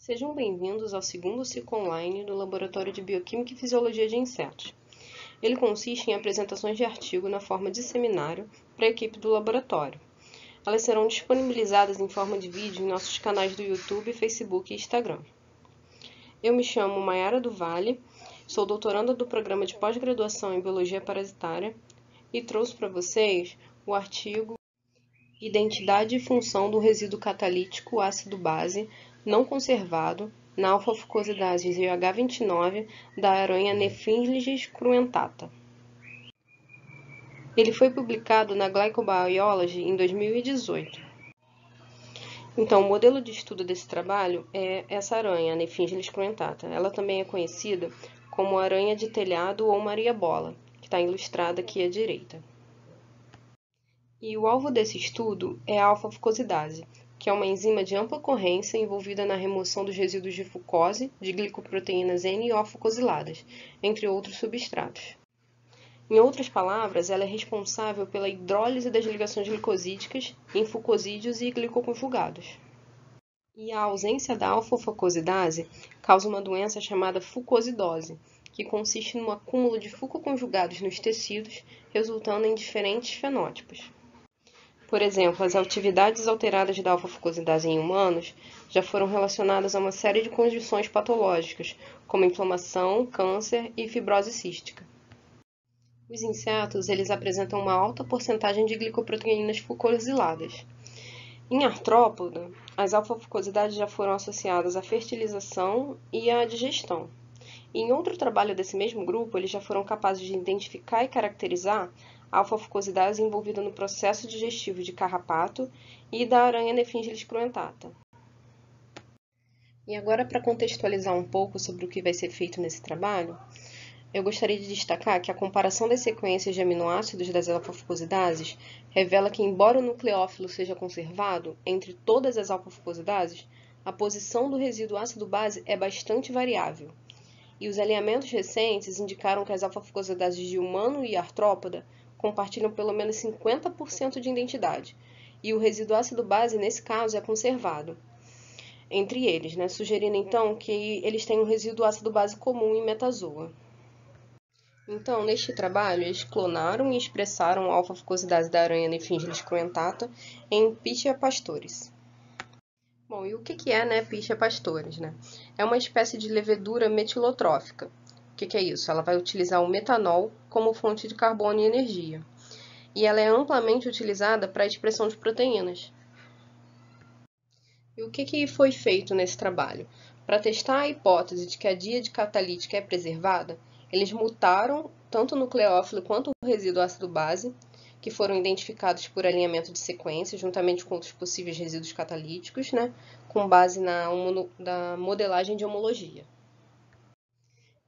Sejam bem-vindos ao segundo ciclo online do Laboratório de Bioquímica e Fisiologia de Insetos. Ele consiste em apresentações de artigo na forma de seminário para a equipe do laboratório. Elas serão disponibilizadas em forma de vídeo em nossos canais do YouTube, Facebook e Instagram. Eu me chamo Maiara do Vale, sou doutoranda do programa de pós-graduação em Biologia Parasitária e trouxe para vocês o artigo Identidade e função do resíduo catalítico ácido-base não conservado na alfa-fucosidase GH29 da aranha Nephingis cruentata. Ele foi publicado na Glycobiology em 2018. Então, o modelo de estudo desse trabalho é essa aranha, a Nephingis cruentata. Ela também é conhecida como aranha de telhado ou Maria-bola, que está ilustrada aqui à direita. E o alvo desse estudo é a alfa-fucosidase, que é uma enzima de ampla ocorrência envolvida na remoção dos resíduos de fucose de glicoproteínas N-O-fucosiladas, entre outros substratos. Em outras palavras, ela é responsável pela hidrólise das ligações glicosídicas em fucosídeos e glicoconjugados. E a ausência da alfa-fucosidase causa uma doença chamada fucosidose, que consiste no acúmulo de fucoconjugados nos tecidos, resultando em diferentes fenótipos. Por exemplo, as atividades alteradas da alfa-fucosidase em humanos já foram relacionadas a uma série de condições patológicas, como inflamação, câncer e fibrose cística. Os insetos eles apresentam uma alta porcentagem de glicoproteínas fucosiladas. Em artrópoda, as alfa-fucosidades já foram associadas à fertilização e à digestão. E em outro trabalho desse mesmo grupo, eles já foram capazes de identificar e caracterizar a alfa-fucosidase envolvida no processo digestivo de carrapato e da aranha Nephingis cruentata. E agora, para contextualizar um pouco sobre o que vai ser feito nesse trabalho, eu gostaria de destacar que a comparação das sequências de aminoácidos das alfa-fucosidases revela que, embora o nucleófilo seja conservado entre todas as alfa-fucosidases, a posição do resíduo ácido-base é bastante variável. E os alinhamentos recentes indicaram que as alfa-fucosidases de humano e artrópoda compartilham pelo menos 50% de identidade, e o resíduo ácido-base, nesse caso, é conservado entre eles, sugerindo então que eles têm um resíduo ácido-base comum em metazoa. Então, neste trabalho, eles clonaram e expressaram a alfa-fucosidase da aranha Nephingis cruentata em Pichia pastores. Bom, e o que é, Pichia pastores, É uma espécie de levedura metilotrófica. O que é isso? Ela vai utilizar o metanol como fonte de carbono e energia. E ela é amplamente utilizada para a expressão de proteínas. E o que foi feito nesse trabalho? Para testar a hipótese de que a díade catalítica é preservada, eles mutaram tanto o nucleófilo quanto o resíduo ácido-base, que foram identificados por alinhamento de sequência, juntamente com outros possíveis resíduos catalíticos, com base na modelagem de homologia.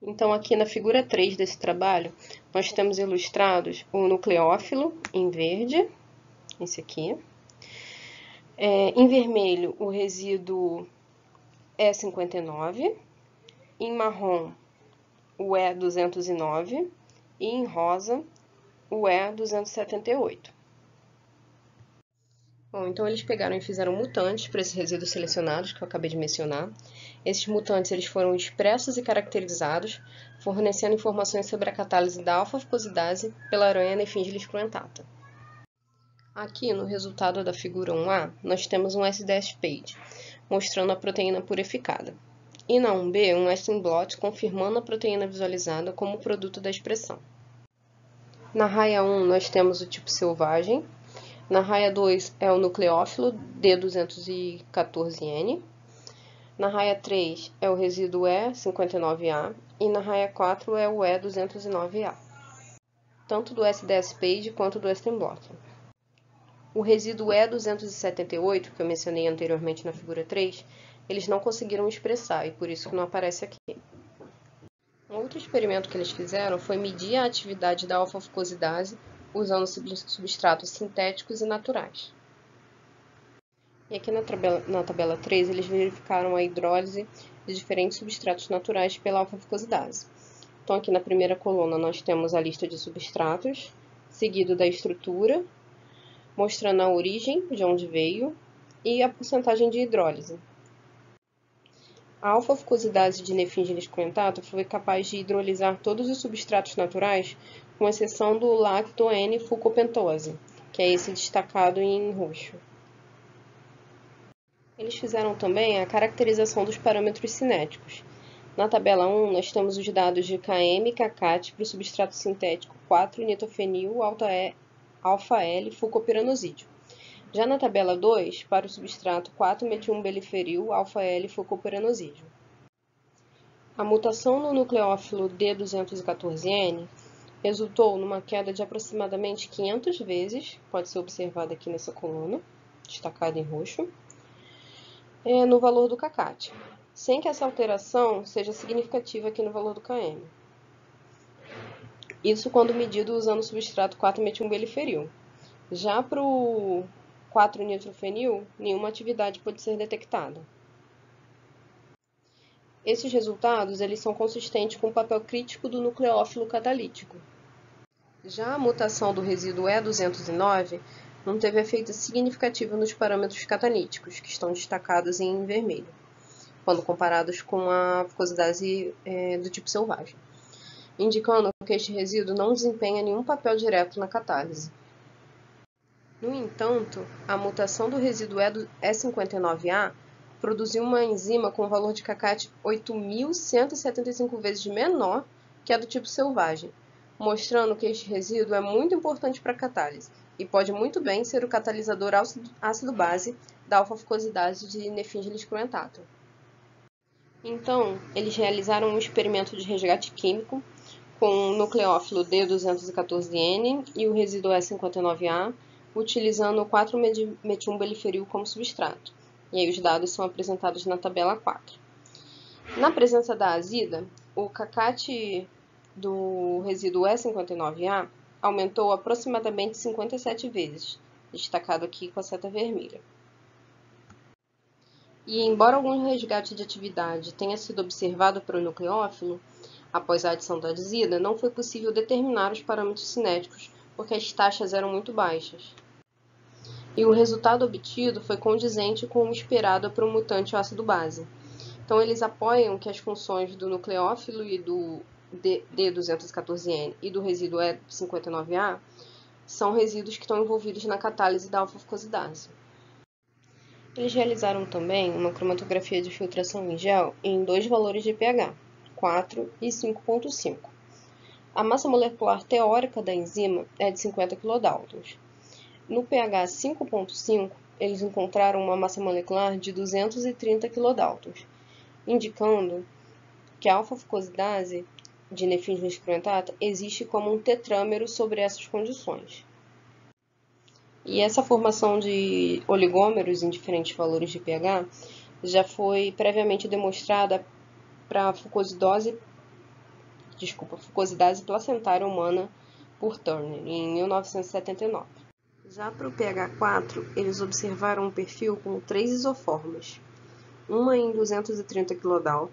Então, aqui na figura 3 desse trabalho, nós temos ilustrados o nucleófilo em verde, esse aqui. Em vermelho, o resíduo E59, em marrom, o E209 e em rosa, o E278. Bom, então eles pegaram e fizeram mutantes para esses resíduos selecionados que eu acabei de mencionar. Esses mutantes eles foram expressos e caracterizados, fornecendo informações sobre a catálise da alfa-fucosidase pela aranha Nephingis cruentata. Aqui no resultado da figura 1A, nós temos um SDS page, mostrando a proteína purificada. E na 1B, um Western blot confirmando a proteína visualizada como produto da expressão. Na raia 1, nós temos o tipo selvagem. Na raia 2 é o nucleófilo D214N. Na raia 3 é o resíduo E59A. E na raia 4 é o E209A. Tanto do SDS page quanto do Western blot. O resíduo E278, que eu mencionei anteriormente na figura 3, eles não conseguiram expressar e por isso que não aparece aqui. Um outro experimento que eles fizeram foi medir a atividade da alfa-fucosidase usando substratos sintéticos e naturais. E aqui na tabela 3, eles verificaram a hidrólise de diferentes substratos naturais pela alfa-fucosidase. Então, aqui na primeira coluna, nós temos a lista de substratos, seguido da estrutura, mostrando a origem, de onde veio, e a porcentagem de hidrólise. A alfa-fucosidase de Nefingines cruentata foi capaz de hidrolisar todos os substratos naturais, com exceção do lacto-N-fucopentose, que é esse destacado em roxo. Eles fizeram também a caracterização dos parâmetros cinéticos. Na tabela 1, nós temos os dados de Km e Kcat para o substrato sintético 4-nitofenil alfa-L-fucopiranosídeo. Já na tabela 2, para o substrato 4-metilbeliferil alfa-L-fucopiranosídeo. A mutação no nucleófilo D214N resultou numa queda de aproximadamente 500 vezes, pode ser observada aqui nessa coluna, destacada em roxo, no valor do Kcat, sem que essa alteração seja significativa aqui no valor do Km. Isso quando medido usando o substrato 4-metilbeliferil. Já para o 4-nitrofenil, nenhuma atividade pode ser detectada. Esses resultados eles são consistentes com o papel crítico do nucleófilo catalítico. Já a mutação do resíduo E209 não teve efeito significativo nos parâmetros catalíticos, que estão destacados em vermelho, quando comparados com a fucosidase do tipo selvagem, indicando que este resíduo não desempenha nenhum papel direto na catálise. No entanto, a mutação do resíduo E59A produziu uma enzima com valor de Kcat 8.175 vezes menor que a do tipo selvagem, mostrando que este resíduo é muito importante para a catálise e pode muito bem ser o catalisador ácido-base da alfa-fucosidase de Nefingines cruentata. Então, eles realizaram um experimento de resgate químico com o nucleófilo D214N e o resíduo E59A, utilizando o 4-metilbeliferil como substrato. E aí os dados são apresentados na tabela 4. Na presença da azida, o Kcat do resíduo E59A aumentou aproximadamente 57 vezes, destacado aqui com a seta vermelha. E embora algum resgate de atividade tenha sido observado para o nucleófilo, após a adição da azida, não foi possível determinar os parâmetros cinéticos, porque as taxas eram muito baixas. E o resultado obtido foi condizente com o esperado para o mutante ácido-base. Então, eles apoiam que as funções do nucleófilo e do D214N e do resíduo E59A são resíduos que estão envolvidos na catálise da alfa-fucosidase. Eles realizaram também uma cromatografia de filtração em gel em dois valores de pH, 4 e 5,5. A massa molecular teórica da enzima é de 50 kDa. No pH 5,5, eles encontraram uma massa molecular de 230 kDa, indicando que a alfa-fucosidase de Nefingines cruentata existe como um tetrâmero sobre essas condições. E essa formação de oligômeros em diferentes valores de pH já foi previamente demonstrada para a fucosidase placentária humana por Turner, em 1979. Já para o pH 4, eles observaram um perfil com 3 isoformas. Uma em 230 kDa,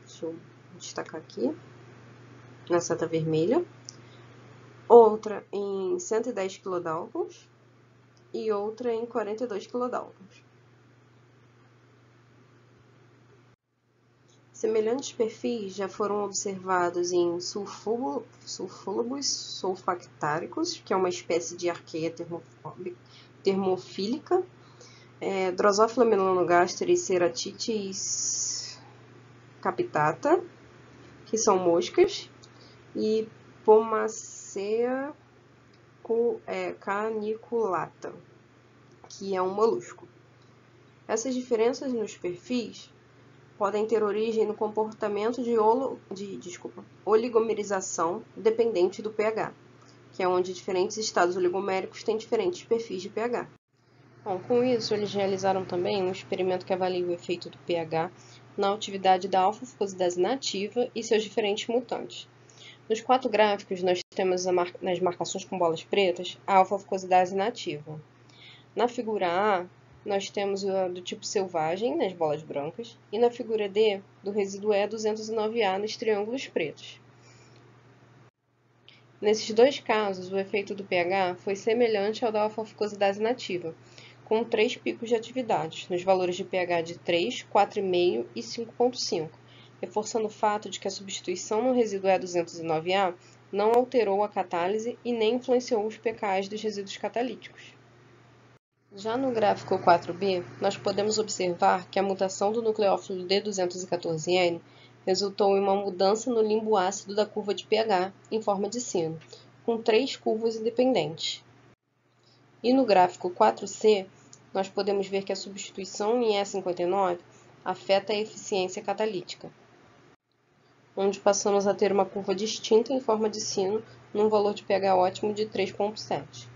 deixa eu destacar aqui, na seta vermelha. Outra em 110 kDa e outra em 42 kDa. Semelhantes perfis já foram observados em sulfúlobos sulfactáricos, que é uma espécie de arqueia termofílica, Drosophila melanogaster e Ceratitis capitata, que são moscas, e Pomacea caniculata, que é um molusco. Essas diferenças nos perfis podem ter origem no comportamento de oligomerização dependente do pH, que é onde diferentes estados oligoméricos têm diferentes perfis de pH. Bom, com isso, eles realizaram também um experimento que avalia o efeito do pH na atividade da alfa-fucosidase nativa e seus diferentes mutantes. Nos 4 gráficos, nós temos nas marcações com bolas pretas a alfa-fucosidase nativa. Na figura A, nós temos a do tipo selvagem, nas bolas brancas, e na figura D, do resíduo E209A nos triângulos pretos. Nesses dois casos, o efeito do pH foi semelhante ao da alfa-fucosidase nativa, com 3 picos de atividade, nos valores de pH de 3, 4,5 e 5,5, reforçando o fato de que a substituição no resíduo E209A não alterou a catálise e nem influenciou os pKs dos resíduos catalíticos. Já no gráfico 4b, nós podemos observar que a mutação do nucleófilo D214N resultou em uma mudança no limbo ácido da curva de pH em forma de sino, com 3 curvas independentes. E no gráfico 4c, nós podemos ver que a substituição em E59 afeta a eficiência catalítica, onde passamos a ter uma curva distinta em forma de sino, num valor de pH ótimo de 3,7.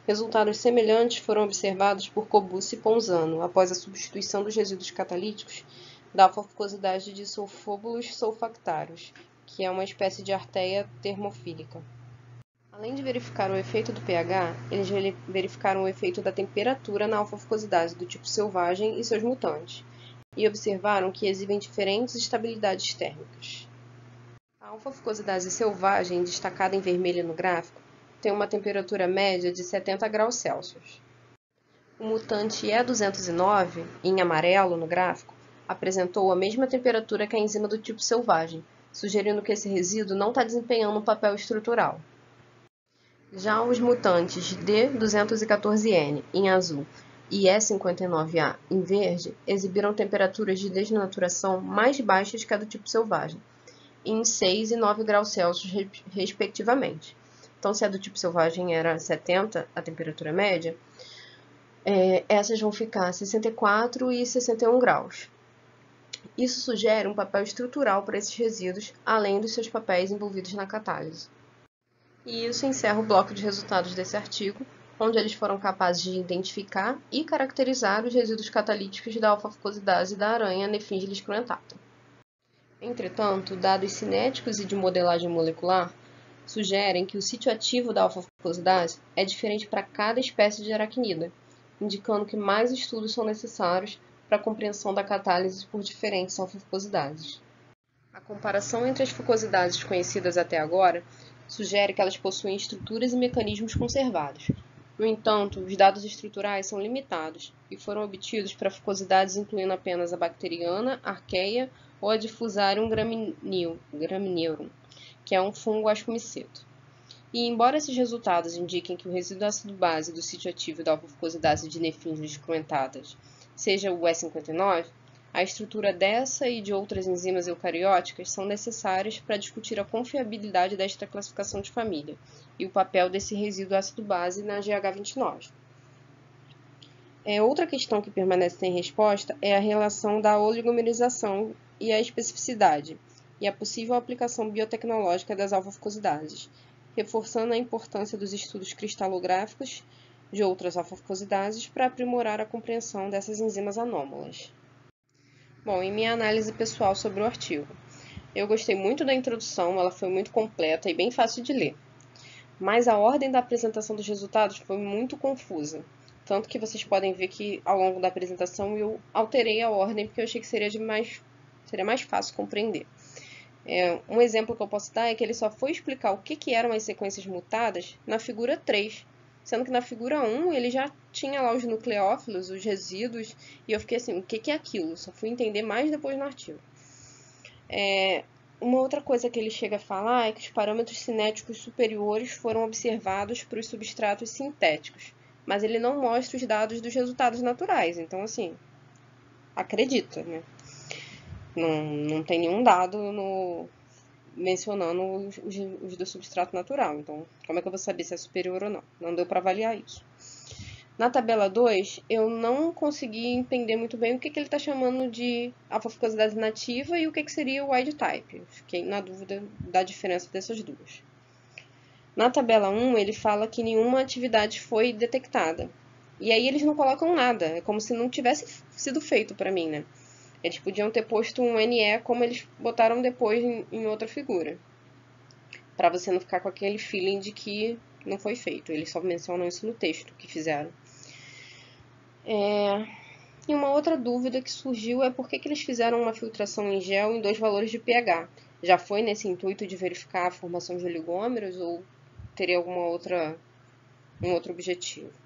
Resultados semelhantes foram observados por Cobbucci e Ponzano, após a substituição dos resíduos catalíticos da alfa-fucosidade de sulfóbulos sulfactários, que é uma espécie de arteia termofílica. Além de verificar o efeito do pH, eles verificaram o efeito da temperatura na alfa-fucosidade do tipo selvagem e seus mutantes, e observaram que exibem diferentes estabilidades térmicas. A alfa-fucosidade selvagem, destacada em vermelho no gráfico, tem uma temperatura média de 70 graus Celsius. O mutante E209, em amarelo no gráfico, apresentou a mesma temperatura que a enzima do tipo selvagem, sugerindo que esse resíduo não está desempenhando um papel estrutural. Já os mutantes D214N, em azul, e E59A, em verde, exibiram temperaturas de desnaturação mais baixas que a do tipo selvagem, em 6 e 9 graus Celsius, respectivamente. Então, se a do tipo selvagem era 70, a temperatura média, essas vão ficar 64 e 61 graus. Isso sugere um papel estrutural para esses resíduos, além dos seus papéis envolvidos na catálise. E isso encerra o bloco de resultados desse artigo, onde eles foram capazes de identificar e caracterizar os resíduos catalíticos da alfa-fucosidase da aranha Nephingilis cruentata. Entretanto, dados cinéticos e de modelagem molecular sugerem que o sítio ativo da alfa-fucosidase é diferente para cada espécie de aracnida, indicando que mais estudos são necessários para a compreensão da catálise por diferentes alfa-fucosidades. A comparação entre as fucosidades conhecidas até agora sugere que elas possuem estruturas e mecanismos conservados. No entanto, os dados estruturais são limitados e foram obtidos para fucosidades incluindo apenas a bacteriana, arqueia ou a Diffusarium gramineorum, que é um fungo ascomiceto. E, embora esses resultados indiquem que o resíduo ácido-base do sítio ativo da alfa-fucosidase de Nephingilis cruentatas seja o E59, a estrutura dessa e de outras enzimas eucarióticas são necessárias para discutir a confiabilidade desta classificação de família e o papel desse resíduo ácido-base na GH29. Outra questão que permanece sem resposta é a relação da oligomerização e a especificidade, e a possível aplicação biotecnológica das alfa-fucosidades, reforçando a importância dos estudos cristalográficos de outras alfa-fucosidades para aprimorar a compreensão dessas enzimas anômalas. Bom, em minha análise pessoal sobre o artigo, eu gostei muito da introdução, ela foi muito completa e bem fácil de ler, mas a ordem da apresentação dos resultados foi muito confusa, tanto que vocês podem ver que ao longo da apresentação eu alterei a ordem porque eu achei que seria mais fácil compreender. Um exemplo que eu posso dar é que ele só foi explicar o que eram as sequências mutadas na figura 3, sendo que na figura 1 ele já tinha lá os nucleófilos, os resíduos, e eu fiquei assim, o que é aquilo? Só fui entender mais depois no artigo. Uma outra coisa que ele chega a falar é que os parâmetros cinéticos superiores foram observados para os substratos sintéticos, mas ele não mostra os dados dos resultados naturais, então assim, acredita, né? Não tem nenhum dado mencionando os do substrato natural. Então, como é que eu vou saber se é superior ou não? Não deu para avaliar isso. Na tabela 2, eu não consegui entender muito bem o que ele está chamando de alfa-fucosidade nativa e o que seria o wild type. Fiquei na dúvida da diferença dessas duas. Na tabela 1, ele fala que nenhuma atividade foi detectada. E aí eles não colocam nada. É como se não tivesse sido feito para mim, né? Eles podiam ter posto um NE como eles botaram depois em outra figura. Para você não ficar com aquele feeling de que não foi feito. Eles só mencionam isso no texto que fizeram. E uma outra dúvida que surgiu é por que eles fizeram uma filtração em gel em 2 valores de pH. Já foi nesse intuito de verificar a formação de oligômeros ou teria um outro objetivo?